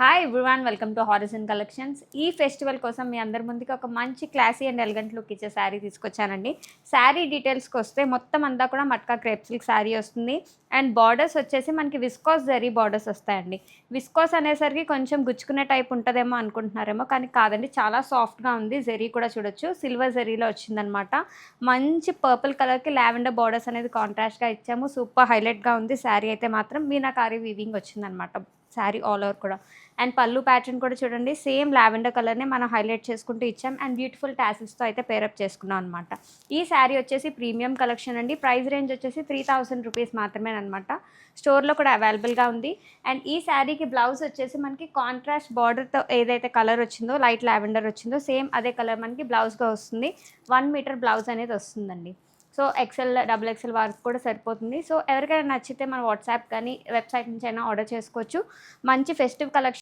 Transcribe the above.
Hi everyone, welcome to horizon collections. ఈ festival కోసం మీ అందరి ముందుకి ఒక మంచి క్లాసీ అండ్ ఎలిగెంట్ లుక్ ఇచ్చే శారీ తీసుకొచ్చానండి. శారీ డీటెయిల్స్కి వస్తే మొత్తం అంతా కూడా మట్కా క్రేప్ సిల్క్ శారీ వస్తుంది. అండ్ బార్డర్స్ వచ్చేసి మనకి విస్కాస్ జరీ బార్డర్స్ వస్తాయండి. విస్కాస్ అనేసరికి కొంచెం గుచ్చుకునే టైప్ ఉంటుందేమో అనుకుంటున్నారేమో, కానీ కాదండి, చాలా సాఫ్ట్గా ఉంది. జరీ కూడా చూడొచ్చు, సిల్వర్ జరీలో వచ్చిందనమాట. మంచి పర్పుల్ కలర్కి లావెండర్ బార్డర్స్ అనేది కాంట్రాస్ట్గా ఇచ్చాము. సూపర్ హైలైట్గా ఉంది. శారీ అయితే మాత్రం మీనాకారి వీవింగ్ వచ్చిందనమాట. శారీ ఆల్ ఓవర్ కూడా. అండ్ పళ్ళు ప్యాటర్న్ కూడా చూడండి, సేమ్ లావెండర్ కలర్నే మనం హైలైట్ చేసుకుంటూ ఇచ్చాం. అండ్ బ్యూటిఫుల్ టాసిల్స్తో అయితే పేరప్ చేసుకున్నాం అనమాట. ఈ శారీ వచ్చేసి ప్రీమియం కలెక్షన్ అండి. ప్రైస్ రేంజ్ వచ్చేసి 3000 రూపీస్ మాత్రమే అనమాట. స్టోర్లో కూడా అవైలబుల్గా ఉంది. అండ్ ఈ శారీకి బ్లౌజ్ వచ్చేసి మనకి కాంట్రాస్ట్ బార్డర్తో ఏదైతే కలర్ వచ్చిందో, లైట్ లావెండర్ వచ్చిందో, సేమ్ అదే కలర్ మనకి బ్లౌజ్గా వస్తుంది. 1 మీటర్ బ్లౌజ్ అనేది వస్తుందండి. సో ఎక్సెల్, డబుల్ ఎక్సెల్ వారికి కూడా సరిపోతుంది. సో ఎవరికైనా నచ్చితే మన వాట్సాప్ కానీ వెబ్సైట్ నుంచి అయినా ఆర్డర్ చేసుకోవచ్చు. మంచి ఫెస్టివ్ కలెక్షన్